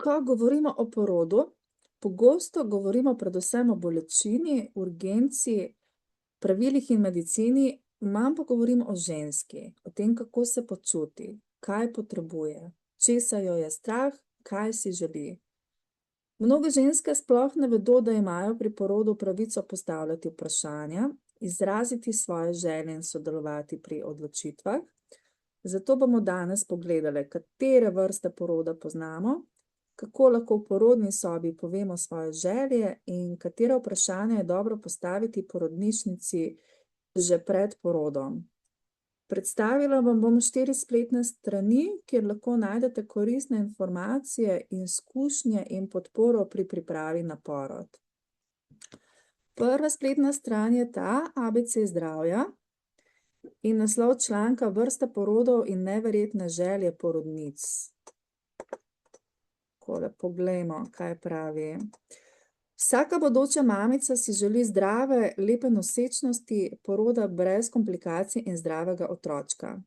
Ko govorimo o porodu, pogosto govorimo predvsem o bolečini, urgenci, pravilih in medicini, manj pa govorimo o ženski, o tem, kako se počuti, kaj potrebuje, česa jo je strah, kaj si želi. Mnoge ženske sploh ne vedo, da imajo pri porodu pravico postavljati vprašanja, izraziti svoje želje in sodelovati pri odločitvah. Zato bomo danes pogledali, katere vrste poroda poznamo, kako lahko v porodni sobi povemo svoje želje in katera vprašanja je dobro postaviti porodnišnici že pred porodom. Predstavila vam bom 4 spletne strani, kjer lahko najdete koristne informacije, izkušnje in podporo pri pripravi na porod. Prva spletna stran je ta ABC zdravja in naslov članka Vrste porodov in neverjetne želje porodnic. Takole, poglejmo, kaj pravi. Vsaka bodoča mamica si želi zdrave, lepe nosečnosti, poroda brez komplikacij in zdravega otročka.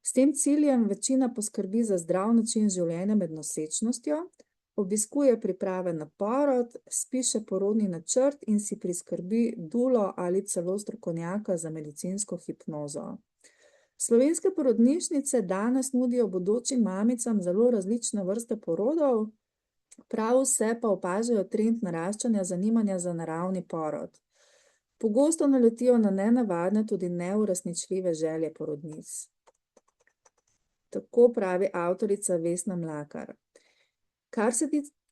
S tem ciljem večina poskrbi za zdrav način življenja med nosečnostjo, obiskuje priprave na porod, spiše porodni načrt in si priskrbi dulo ali celo strokovnjaka za medicinsko hipnozo. Slovenske porodnišnice danes nudijo bodočim mamicam zelo različne vrste porodov, prav vse pa opažajo trend naraščanja zanimanja za naravni porod. Pogosto naletijo na nenavadne, tudi neuresničljive želje porodnic. Tako pravi avtorica Vesna Mlakar.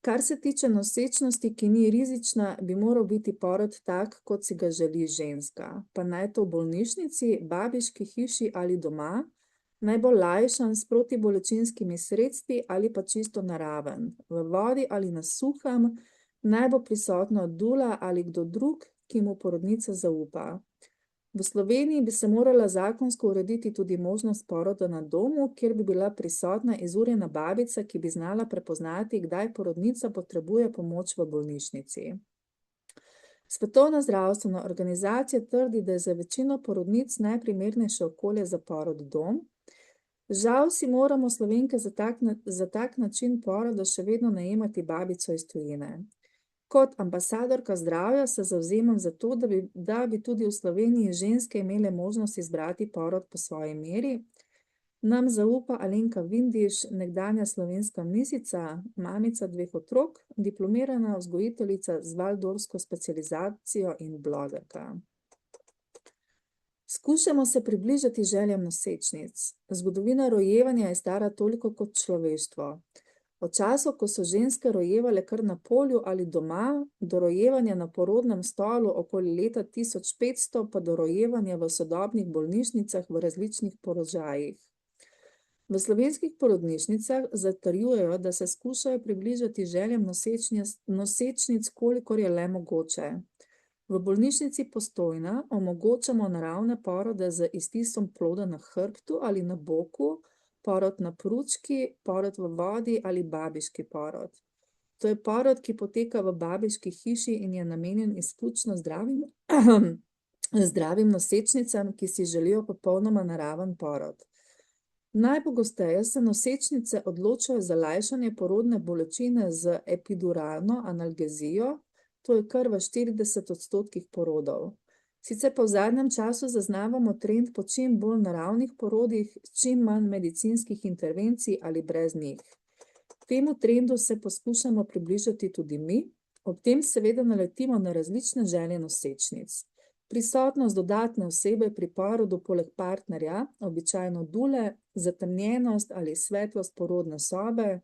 Kar se tiče nosečnosti, ki ni rizična, bi moral biti porod tak, kot si ga želi ženska. Pa naj to v bolnišnici, babiški hiši ali doma, naj bo lajšan s protibolečinskimi sredstvi ali pa čisto naraven, v vodi ali na suhem, naj bo prisotna dula ali kdo drug, ki mu porodnica zaupa. V Sloveniji bi se morala zakonsko urediti tudi možnost poroda na domu, kjer bi bila prisotna izurjena babica, ki bi znala prepoznati, kdaj porodnica potrebuje pomoč v bolnišnici. Svetovna zdravstvena organizacija trdi, da je za večino porodnic najprimernejše okolje za porod dom. Žal si moramo Slovenke za tak način poroda še vedno najemati babico iz tujine. Kot ambasadorka zdravja se zavzemam za to, da bi tudi v Sloveniji ženske imele možnost izbrati porod po svoji meri. Nam zaupa Alenka Vindiš, nekdanja slovenska misica, mamica 2 otrok, diplomirana vzgojiteljica z valdorfsko specializacijo in blogerka. Skušamo se približati željam nosečnic. Zgodovina rojevanja je stara toliko kot človeštvo. Od časov, ko so ženske rojevale kar na polju ali doma, do rojevanja na porodnem stolu okoli leta 1500, pa do rojevanja v sodobnih bolnišnicah v različnih položajih. V slovenskih porodnišnicah zatrjujejo, da se skušajo približati željam nosečnic, kolikor je le mogoče. V bolnišnici Postojna omogočamo naravne porode z iztisom ploda na hrbtu ali na boku, porod na pručki, porod v vodi ali babiški porod. To je porod, ki poteka v babiški hiši in je namenjen izključno zdravim nosečnicam, ki si želijo popolnoma naraven porod. Najpogosteje se nosečnice odločajo za lajšanje porodne bolečine z epiduralno analgezijo, to je kar v 40% porodov. Sicer pa v zadnjem času zaznavamo trend po čim bolj naravnih porodih, čim manj medicinskih intervencij ali brez njih. Temu trendu se poskušamo približati tudi mi, ob tem seveda naletimo na različne želje nosečnic. Prisotnost dodatne osebe pri porodu poleg partnerja, običajno dule, zatemnjenost ali svetlost porodne sobe,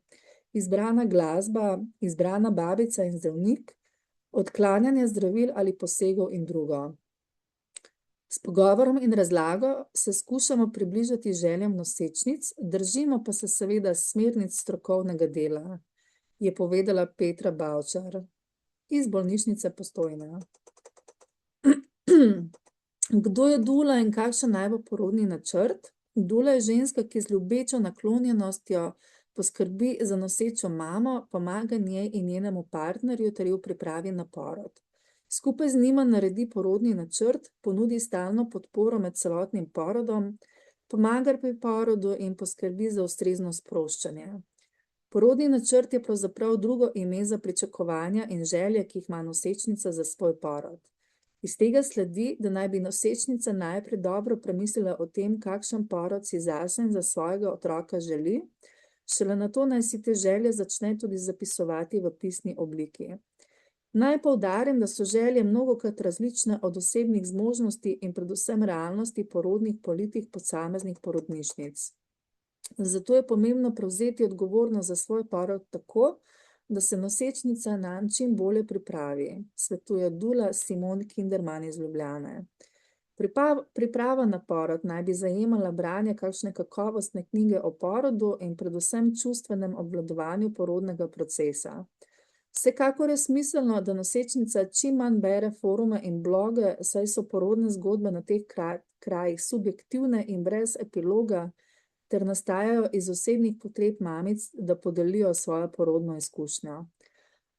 izbrana glasba, izbrana babica in zdravnik, odklanjanje zdravil ali posegov in drugo. S pogovorom in razlago se skušamo približati željam nosečnic, držimo pa se seveda smernic strokovnega dela, je povedala Petra Bavčar iz bolnišnice Postojna. Kdo je dula in kakšen naj bo porodni načrt? Dula je ženska, ki z ljubečo naklonjenostjo poskrbi za nosečo mamo, pomaga njej in njenemu partnerju ter jo pripravi na porod. Skupaj z njima naredi porodni načrt, ponudi stalno podporo med celotnim porodom, pomaga pri porodu in poskrbi za ustrezno sproščanje. Porodni načrt je pravzaprav drugo ime za pričakovanja in želje, ki jih ima nosečnica za svoj porod. Iz tega sledi, da naj bi nosečnica najprej dobro premislila o tem, kakšen porod si zase in za svojega otroka želi, šele nato naj si te želje začne tudi zapisovati v pisni obliki. Naj poudarim, da so želje mnogokrat različne od osebnih zmožnosti in predvsem realnosti porodnih politik posameznih porodnišnic. Zato je pomembno prevzeti odgovornost za svoj porod tako, da se nosečnica nanj čim bolje pripravi, svetuje dula Simon Kinderman iz Ljubljane. Priprava na porod naj bi zajemala branje kakšne kakovostne knjige o porodu in predvsem čustvenem obvladovanju porodnega procesa. Vsekakor je smiselno, da nosečnica čim manj bere forume in bloge, saj so porodne zgodbe na teh krajih subjektivne in brez epiloga, ter nastajajo iz osebnih potreb mamic, da podelijo svojo porodno izkušnjo.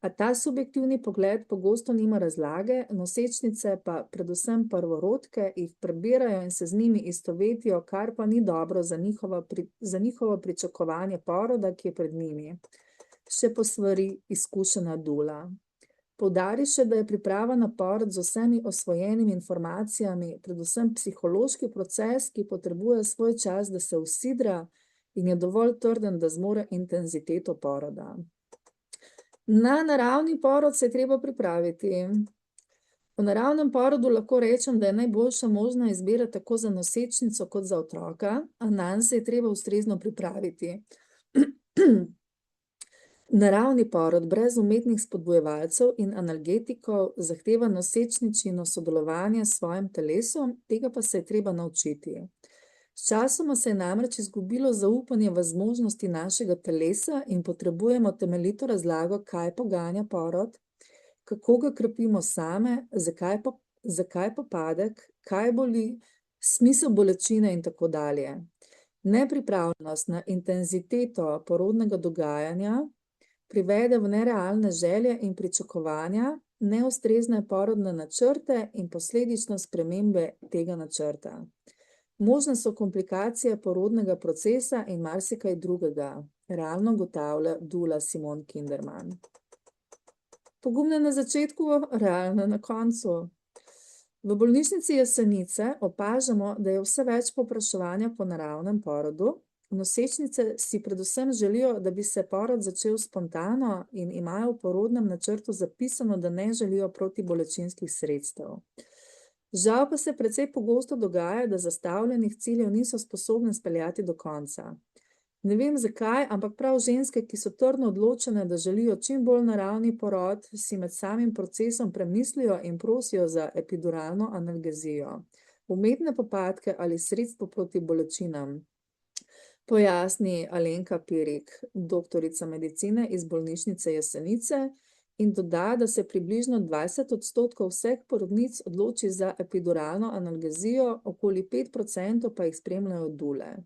A ta subjektivni pogled pogosto nima razlage, nosečnice pa, predvsem prvorodke, jih prebirajo in se z njimi istovetijo, kar pa ni dobro za njihovo pričakovanje poroda, ki je pred njimi. Še posvari izkušena dula. Poudari še, da je priprava na porod z vsemi osvojenimi informacijami, predvsem psihološki proces, ki potrebuje svoj čas, da se usidra in je dovolj trden, da zmore intenziteto poroda. Na naravni porod se je treba pripraviti. O naravnem porodu lahko rečem, da je najboljša možna izbira tako za nosečnico kot za otroka, a nanj se je treba ustrezno pripraviti. Naravni porod brez umetnih spodbujevalcev in analgetikov zahteva nosečničino sodelovanje s svojim telesom, tega pa se je treba naučiti. Sčasoma se je namreč izgubilo zaupanje v zmožnosti našega telesa in potrebujemo temeljito razlago, kaj poganja porod, kako ga krepimo same, zakaj popadek, kaj boli, smisel bolečine in tako dalje. Nepripravljenost na intenziteto porodnega dogajanja privede v nerealne želje in pričakovanja, neustrezne porodne načrte in posledično spremembe tega načrta. Možne so komplikacije porodnega procesa in marsikaj drugega, realno ugotavlja dula Simon Kinderman. Pogumne na začetku, realne na koncu. V bolnišnici Jesenice opažamo, da je vse več povpraševanja po naravnem porodu. Nosečnice si predvsem želijo, da bi se porod začel spontano in imajo v porodnem načrtu zapisano, da ne želijo protibolečinskih sredstev. Žal pa se precej pogosto dogaja, da zastavljenih ciljev niso sposobne speljati do konca. Ne vem zakaj, ampak prav ženske, ki so trdno odločene, da želijo čim bolj naravni porod, si med samim procesom premislijo in prosijo za epiduralno analgezijo, umetne popadke ali sredstvo proti bolečinam. Pojasni Alenka Pirik, doktorica medicine iz bolnišnice Jesenice, in doda, da se približno 20% vseh porodnic odloči za epiduralno analgezijo, okoli 5% pa jih spremljajo dule.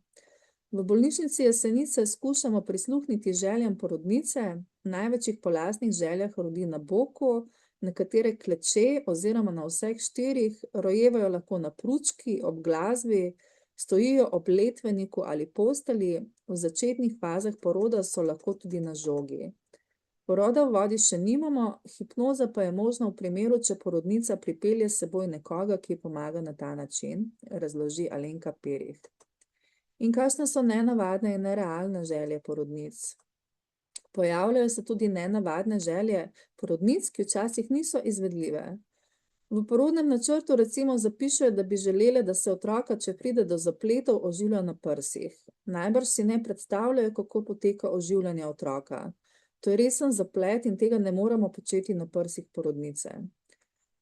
V bolnišnici Jesenice skušamo prisluhniti željam porodnice, največ jih po lastnih željah rodi na boku, nekatere kleče oziroma na vseh 4, rojevajo lahko na pručki, ob glasbi, stojijo ob letveniku ali posteli, v začetnih fazah poroda so lahko tudi na žogi. Poroda v vodi še nimamo, hipnoza pa je možna v primeru, če porodnica pripelje s seboj nekoga, ki pomaga na ta način, razloži Alenka Pirih. In kakšne so nenavadne in nerealne želje porodnic? Pojavljajo se tudi nenavadne želje porodnic, ki včasih niso izvedljive. V porodnem načrtu recimo zapišejo, da bi želele, da se otroka, če pride do zapletov, oživlja na prsih. Najbrž si ne predstavljajo, kako poteka oživljanje otroka. To je resen zaplet in tega ne moremo početi na prsih porodnice.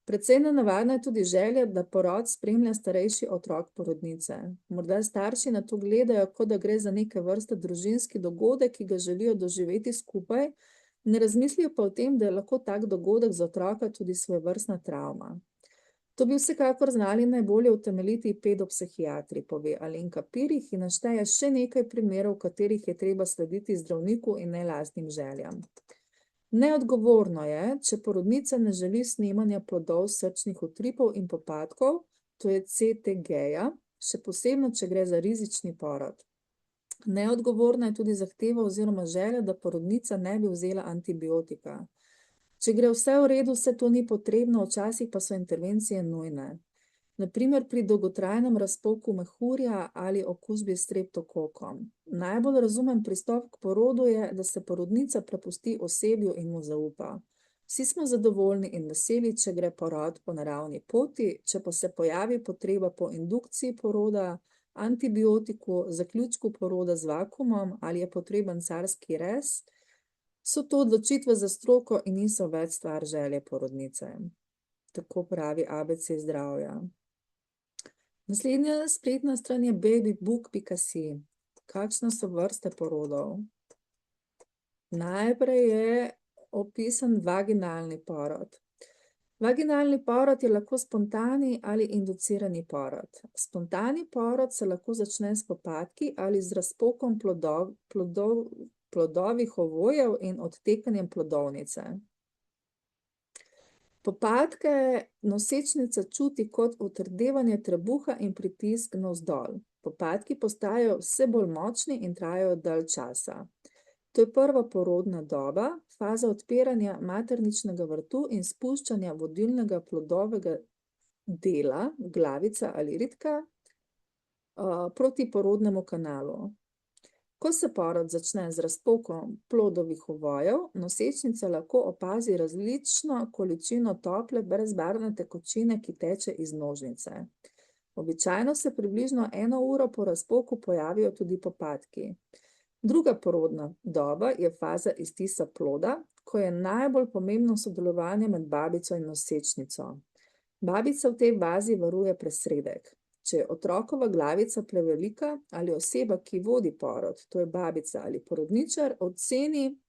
Precej nenavadna je tudi želja, da porod spremlja starejši otrok porodnice. Morda starši na to gledajo, kot da gre za neke vrste družinski dogodek, ki ga želijo doživeti skupaj, ne razmislijo pa o tem, da je lahko tak dogodek za otroka tudi svojevrstna travma. To bi vsekakor znali najbolje utemeljiti pedopsihiatri, pove Alenka Pirih in našteje še nekaj primerov, v katerih je treba slediti zdravniku in ne lastnim željam. Neodgovorno je, če porodnica ne želi snemanja plodov srčnih utripov in popadkov, to je CTG-ja, še posebno, če gre za rizični porod. Neodgovorna je tudi zahteva oziroma želja, da porodnica ne bi vzela antibiotika. Če gre vse v redu, vse to ni potrebno, včasih pa so intervencije nujne. Na primer pri dolgotrajnem razpoku mehurja ali okužbi s streptokokom. Najbolj razumen pristop k porodu je, da se porodnica prepusti osebju in mu zaupa. Vsi smo zadovoljni in veseli, če gre porod po naravni poti, če pa se pojavi potreba po indukciji poroda, antibiotiku, zaključku poroda z vakuumom ali je potreben carski rez, so to odločitve za stroko in niso več stvar želje porodnice. Tako pravi ABC zdravja. Naslednja spletna stran je babybook.si. Kakšne so vrste porodov? Najprej je opisan vaginalni porod. Vaginalni porod je lahko spontani ali inducirani porod. Spontani porod se lahko začne s popadki ali z razpokom plodovih ovojev in odtekanjem plodovnice. Popadke nosečnica čuti kot utrdevanje trebuha in pritisk navzdol. Popadki postajajo vse bolj močni in trajajo dalj časa. To je prva porodna doba, faza odpiranja materničnega vrtu in spuščanja vodilnega plodovega dela, glavica ali ritka, proti porodnemu kanalu. Ko se porod začne z razpokom plodovih ovojev, nosečnica lahko opazi različno količino tople brezbarvne tekočine, ki teče iz nožnice. Običajno se približno 1 uro po razpoku pojavijo tudi popadki. Druga porodna doba je faza iztisa ploda, ko je najbolj pomembno sodelovanje med babico in nosečnico. Babica v tej fazi varuje presredek. Če je otrokova glavica prevelika ali oseba, ki vodi porod, to je babica ali porodničar, oceni,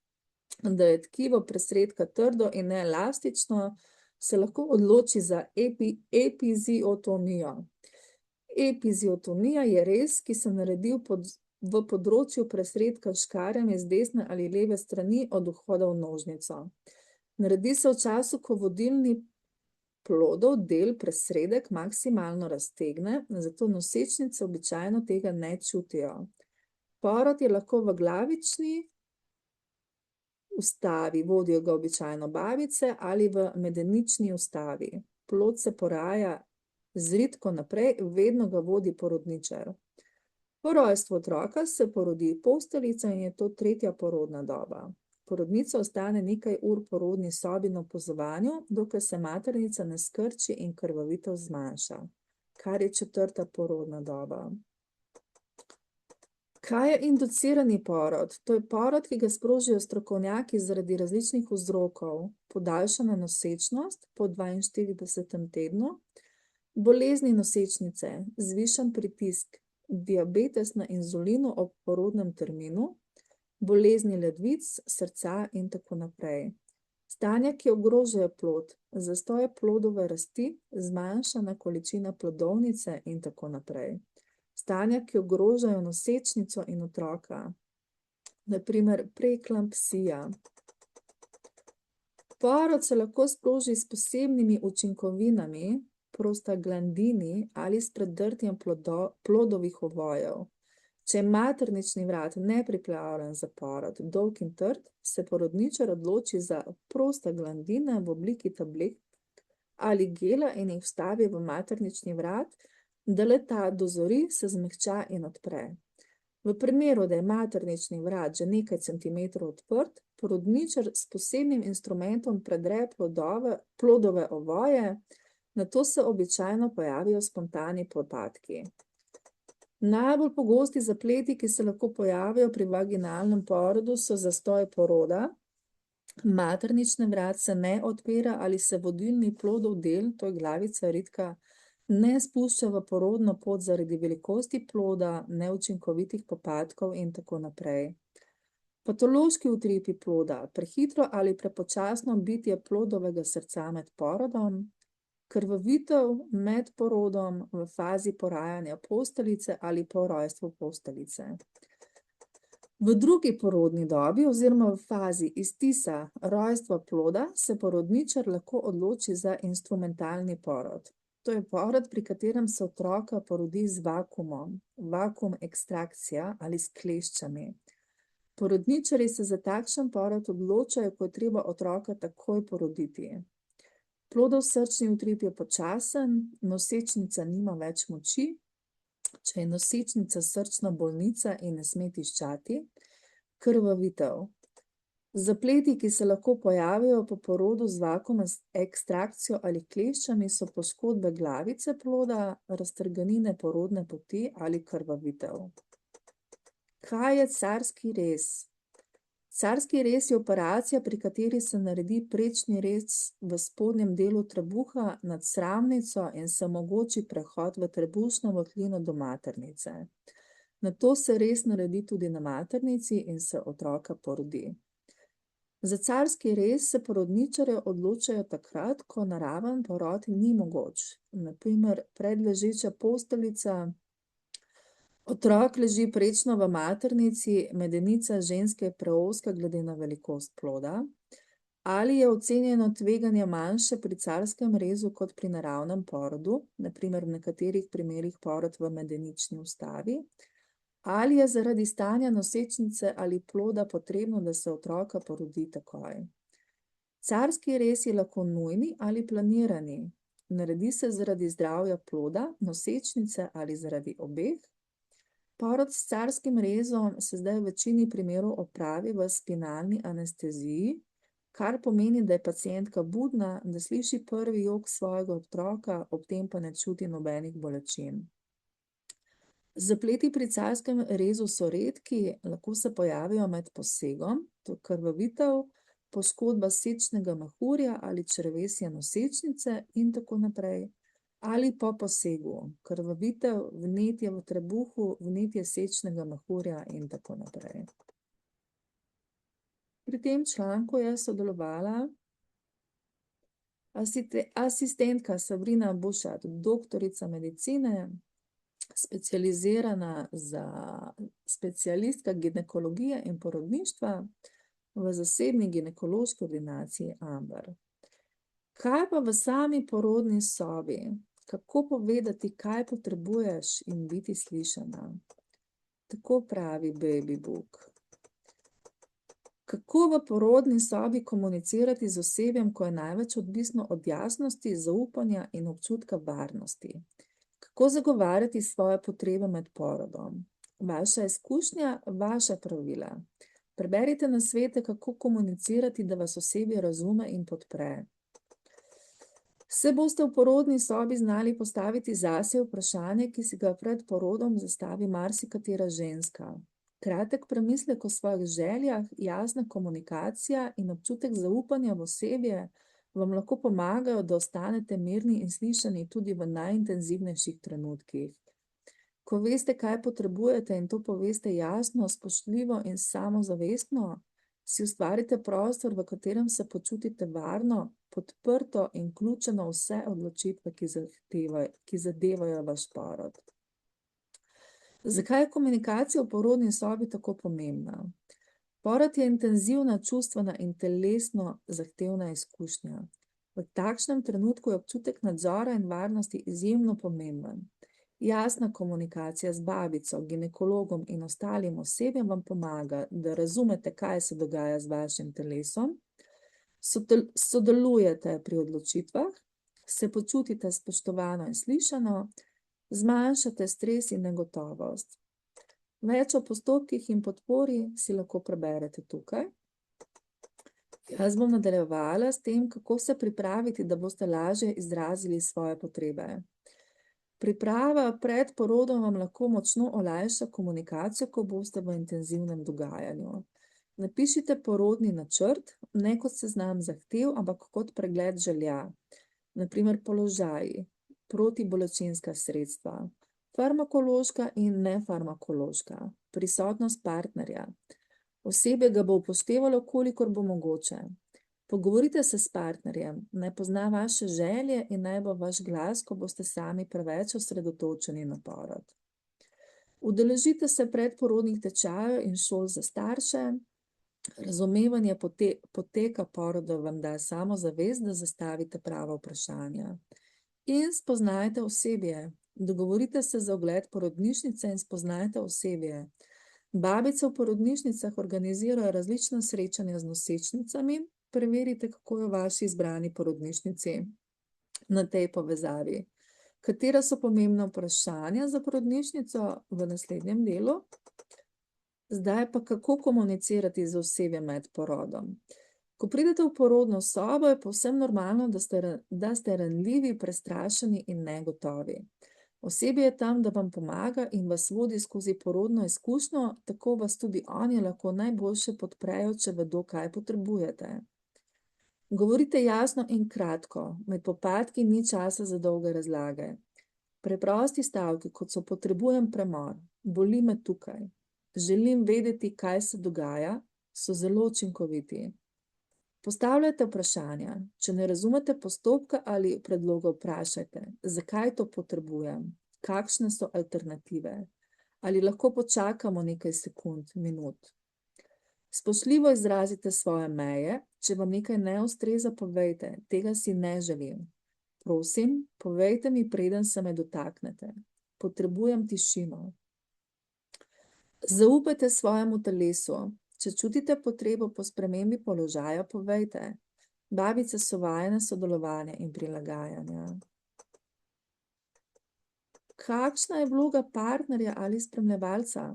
da je tkivo presredka trdo in neelastično, se lahko odloči za epiziotomijo. Epiziotomija je rez, ki se naredi v področju presredka s škarjami z desne ali leve strani od vhoda v nožnico. Naredi se v času, ko vodilni plodov del presredek maksimalno raztegne, zato nosečnice običajno tega ne čutijo. Porod je lahko v glavični ustavi, vodijo ga običajno babice, ali v medenični ustavi. Plod se poraja z ritko naprej, vedno ga vodi porodničar. Po rojstvu otroka se porodi posteljica in je to tretja porodna doba. Porodnica ostane nekaj ur v porodni sobi na opazovanju, dokler se maternica ne skrči in krvavitev zmanjša, kar je četrta porodna doba. Kaj je inducirani porod? To je porod, ki ga sprožijo strokovnjaki zaradi različnih vzrokov. Podaljšana nosečnost po 42. tednu, bolezni nosečnice, zvišan pritisk, diabetes na inzulinu ob porodnem terminu, bolezni ledvic, srca in tako naprej. Stanja, ki ogrožajo plod, zastoje plodove rasti, zmanjšana količina plodovnice in tako naprej. Stanja, ki ogrožajo nosečnico in otroka, na primer preeklampsija. Porod se lahko sproži s posebnimi učinkovinami, prostaglandini ali s predrtjem plodovih ovojev. Če je maternični vrat nepripravljen za porod, dolg in trd, se porodničar odloči za prostaglandine v obliki tablet ali gela in jih vstavi v maternični vrat, da le-ta dozori, se zmehča in odpre. V primeru, da je maternični vrat že nekaj centimetrov odprt, porodničar s posebnim instrumentom predre plodove ovoje, nato se običajno pojavijo spontani popadki. Najbolj pogosti zapleti, ki se lahko pojavijo pri vaginalnem porodu, so zastoj poroda, maternični vrat se ne odpira ali se vodilni plodov del, to je glavica, ritka, ne spušča v porodno pot zaradi velikosti ploda, neučinkovitih popadkov in tako naprej. Patološki utripi ploda, prehitro ali prepočasno bitje plodovega srca med porodom, krvavitev med porodom v fazi porajanja posteljice ali po rojstvu posteljice. V drugi porodni dobi oziroma v fazi iztisa rojstva ploda se porodničar lahko odloči za instrumentalni porod. To je porod, pri katerem se otroka porodi z vakuumom, vakuum ekstrakcija ali s kleščami. Porodničarji se za takšen porod odločajo, ko je treba otroka takoj poroditi. Plodov srčni utrip je počasen, nosečnica nima več moči, če je nosečnica srčna bolnica in ne sme tiščati, krvavitev. Zapleti, ki se lahko pojavijo po porodu z vakuum ekstrakcijo ali kleščami, so poškodbe glavice ploda, raztrganine porodne poti ali krvavitev. Kaj je carski rez? Carski rez je operacija, pri kateri se naredi prečni rez v spodnjem delu trebuha nad sramnico in se omogoči prehod v trebušno votlino do maternice. Nato se rez naredi tudi na maternici in se otroka porodi. Za carski rez se porodničarji odločajo takrat, ko naraven porod ni mogoč. Na primer, predležeča posteljica, otrok leži prečno v maternici, medenica ženske je preozka glede na velikost ploda, ali je ocenjeno tveganje manjše pri carskem rezu kot pri naravnem porodu, na primer v nekaterih primerih porod v medenični ustavi, ali je zaradi stanja nosečnice ali ploda potrebno, da se otroka porodi takoj. Carski rez je lahko nujni ali planirani. Naredi se zaradi zdravja ploda, nosečnice ali zaradi obeh. Porod s carskim rezom se zdaj v večini primerov opravi v spinalni anesteziji, kar pomeni, da je pacientka budna, da sliši prvi jok svojega otroka, ob tem pa ne čuti nobenih bolečin. Zapleti pri carskem rezu so redki, lahko se pojavijo med posegom, to je krvavitev, poškodba sečnega mehurja ali črevesja nosečnice in tako naprej, ali po posegu, krvavitev, vnetje v trebuhu, vnetje sečnega mehurja in tako naprej. Pri tem članku je sodelovala asistentka Sabrina Bušat, doktorica medicine, specialistka ginekologije in porodništva v zasebni ginekološki ordinaciji Amber. Kaj pa v sami porodni sobi? Kako povedati, kaj potrebuješ in biti slišana? Tako pravi Baby Book. Kako v porodni sobi komunicirati z osebjem, ko je največ odvisno od jasnosti, zaupanja in občutka varnosti? Kako zagovarjati svoje potrebe med porodom? Vaša izkušnja, vaša pravila. Preberite nasvete, kako komunicirati, da vas osebje razume in podpre. Se boste v porodni sobi znali postaviti zase vprašanje, ki si ga pred porodom zastavi marsikatera ženska. Kratek premislek o svojih željah, jasna komunikacija in občutek zaupanja v osebje vam lahko pomagajo, da ostanete mirni in slišani tudi v najintenzivnejših trenutkih. Ko veste, kaj potrebujete in to poveste jasno, spoštljivo in samozavestno, si ustvarite prostor, v katerem se počutite varno, podprto in vključeno v vse odločitve, ki zadevajo vaš porod. Zakaj je komunikacija v porodni sobi tako pomembna? Porod je intenzivna, čustvena in telesno zahtevna izkušnja. V takšnem trenutku je občutek nadzora in varnosti izjemno pomemben. Jasna komunikacija z babico, ginekologom in ostalim osebjem vam pomaga, da razumete, kaj se dogaja z vašim telesom, sodelujete pri odločitvah, se počutite spoštovano in slišano, zmanjšate stres in negotovost. Več o postopkih in podpori si lahko preberete tukaj. Jaz bom nadaljevala s tem, kako se pripraviti, da boste lažje izrazili svoje potrebe. Priprava pred porodom vam lahko močno olajša komunikacijo, ko boste v intenzivnem dogajanju. Napišite porodni načrt, ne kot seznam zahtev, ampak kot pregled želja. Na primer položaji, protibolečinska sredstva, farmakološka in nefarmakološka, prisotnost partnerja. Osebje ga bo upoštevalo, kolikor bo mogoče. Pogovorite se s partnerjem, naj pozna vaše želje in naj bo vaš glas, ko boste sami preveč osredotočeni na porod. Udeležite se predporodnih tečajev in šol za starše. Razumevanje poteka poroda vam da samozavest, da zastavite prava vprašanja. In spoznajte osebje. Dogovorite se za ogled porodnišnice in spoznajte osebje. Babice v porodnišnicah organizirajo različna srečanja z nosečnicami. Preverite, kako je v vaši izbrani porodnišnici na tej povezavi. Katera so pomembna vprašanja za porodnišnico v naslednjem delu? Zdaj pa, kako komunicirati z osebjem med porodom. Ko pridete v porodno sobo, je povsem normalno, da ste ranljivi, prestrašeni in negotovi. Osebje je tam, da vam pomaga in vas vodi skozi porodno izkušnjo, tako vas tudi oni lahko najboljše podprejo, če vedo, kaj potrebujete. Govorite jasno in kratko, med popadki ni časa za dolge razlage. Preprosti stavki, kot so potrebujem premor, boli me tukaj, želim vedeti, kaj se dogaja, so zelo učinkoviti. Postavljajte vprašanja. Če ne razumete postopka ali predloga, vprašajte, zakaj to potrebujem, kakšne so alternative, ali lahko počakamo nekaj sekund, minut. Spoštljivo izrazite svoje meje, če vam nekaj ne ustreza, povejte, tega si ne želim. Prosim, povejte mi, preden se me dotaknete. Potrebujem tišino. Zaupajte svojemu telesu. Če čutite potrebo po spremembi položaja, povejte. Babice so vajene sodelovanja in prilagajanja. Kakšna je vloga partnerja ali spremljevalca?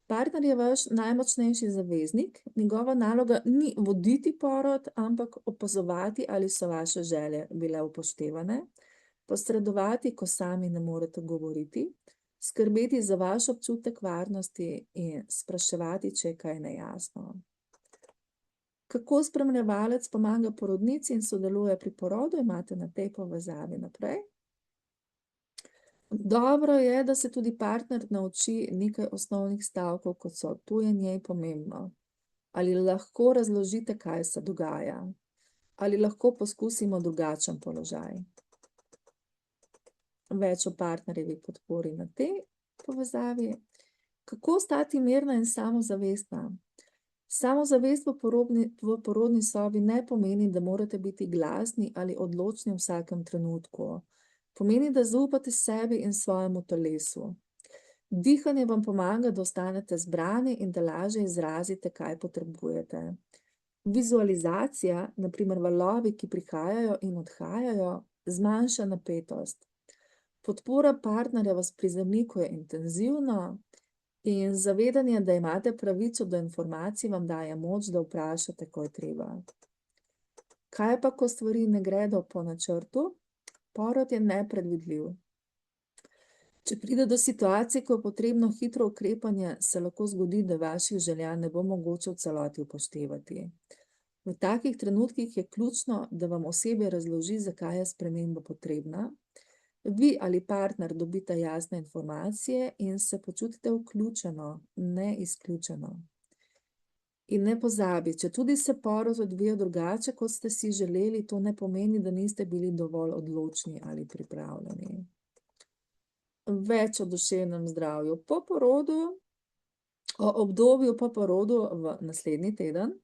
Partner je vaš najmočnejši zaveznik. Njegova naloga ni voditi porod, ampak opazovati, ali so vaše želje bile upoštevane, posredovati, ko sami ne morete govoriti, skrbeti za vaš občutek varnosti in spraševati, če je kaj nejasno. Kako spremljevalec pomaga porodnici in sodeluje pri porodu, imate na tej povezavi naprej. Dobro je, da se tudi partner nauči nekaj osnovnih stavkov, kot so to je njej pomembno. Ali lahko razložite, kaj se dogaja. Ali lahko poskusimo drugačen položaj. Več o partnerjevi podpori na tej povezavi. Kako ostati mirna in samozavestna? Samozavest v porodni sobi ne pomeni, da morate biti glasni ali odločni v vsakem trenutku. Pomeni, da zaupate sebi in svojemu telesu. Dihanje vam pomaga, da ostanete zbrani in da lažje izrazite, kaj potrebujete. Vizualizacija, na primer valovi, ki prihajajo in odhajajo, zmanjša napetost. Podpora partnerja vas prizemlji, ko je intenzivno, in zavedanje, da imate pravico do informacij, vam daje moč, da vprašate, ko je treba. Kaj pa, ko stvari ne gredo po načrtu? Porod je nepredvidljiv. Če pride do situacije, ko je potrebno hitro ukrepanje, se lahko zgodi, da vaših želja ne bo mogoče v celoti upoštevati. V takih trenutkih je ključno, da vam osebje razloži, zakaj je sprememba potrebna. Vi ali partner dobite jasne informacije in se počutite vključeno, ne izključeno. In ne pozabi, če tudi se porod odvija drugače, kot ste si želeli, to ne pomeni, da niste bili dovolj odločni ali pripravljeni. Več o duševnem zdravju po porodu, o obdobju po porodu v naslednji teden.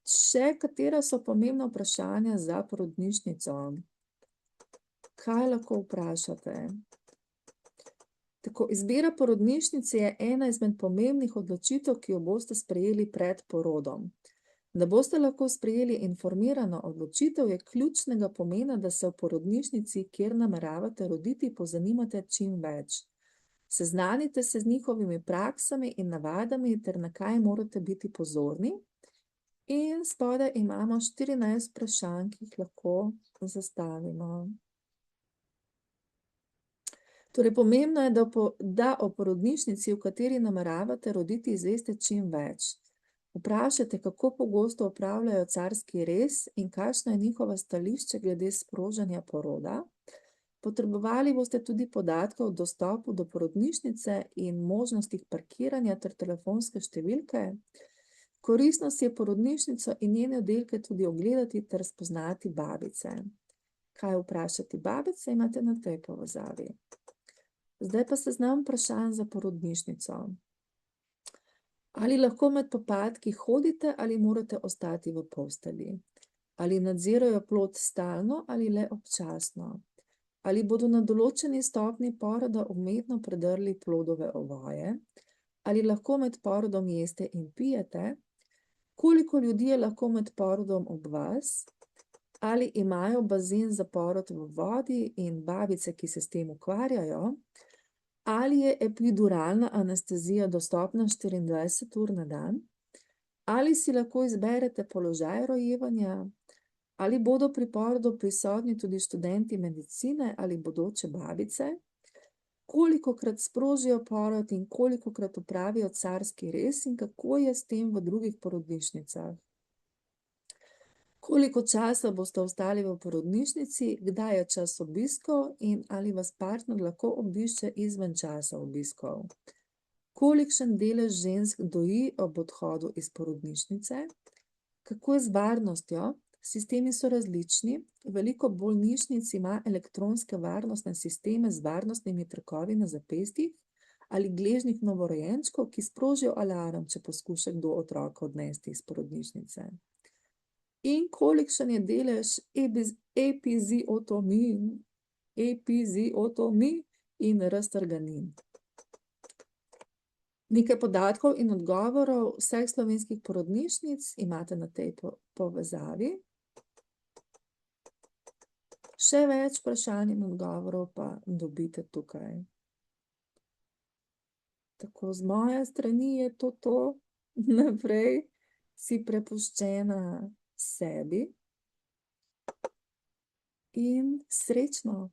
Še katera so pomembna vprašanja za porodnišnico? Kaj lahko vprašate? Tako, izbira porodnišnice je ena izmed pomembnih odločitev, ki jo boste sprejeli pred porodom. Da boste lahko sprejeli informirano odločitev, je ključnega pomena, da se v porodnišnici, kjer nameravate roditi, pozanimate čim več. Seznanite se z njihovimi praksami in navadami ter na kaj morate biti pozorni. In spodaj imamo 14 vprašanj, ki jih lahko zastavimo. Torej, pomembno je, da o porodnišnici, v kateri nameravate roditi, izveste čim več. Vprašajte, kako pogosto opravljajo carski rez in kakšno je njihovo stališče glede sprožanja poroda. Potrebovali boste tudi podatke o dostopu do porodnišnice in možnostih parkiranja ter telefonske številke. Koristno si je porodnišnico in njene oddelke tudi ogledati ter spoznati babice. Kaj vprašati babice, imate na tej povezavi. Zdaj pa seznam vprašanj za porodnišnico. Ali lahko med popadki hodite ali morate ostati v postelji? Ali nadzirajo plod stalno ali le občasno? Ali bodo na določeni stopnji poroda umetno predrli plodove ovoje? Ali lahko med porodom jeste in pijete? Koliko ljudi je lahko med porodom ob vas? Ali imajo bazen za porod v vodi in babice, ki se s tem ukvarjajo? Ali je epiduralna anestezija dostopna 24 ur na dan? Ali si lahko izberete položaj rojevanja? Ali bodo pri porodu prisotni tudi študenti medicine ali bodoče babice? Kolikokrat sprožijo porod in kolikokrat opravijo carski rez in kako je s tem v drugih porodnišnicah? Koliko časa boste ostali v porodnišnici, kdaj je čas obiskov in ali vas partner lahko obišče izven časa obiskov? Kolikšen delež žensk doji ob odhodu iz porodnišnice? Kako je z varnostjo? Sistemi so različni. Veliko bolnišnic ima elektronske varnostne sisteme z varnostnimi trakovi na zapestjih ali gležnjih novorojenčkov, ki sprožijo alarm, če poskuša kdo otroka odnesti iz porodnišnice. In kolikšen je delež epiziotomij in raztrganin? Nekaj podatkov in odgovorov vseh slovenskih porodnišnic imate na tej povezavi. Še več vprašanj in odgovorov pa dobite tukaj. Tako, z moje strani je to. Naprej si prepuščena sebi in srečno!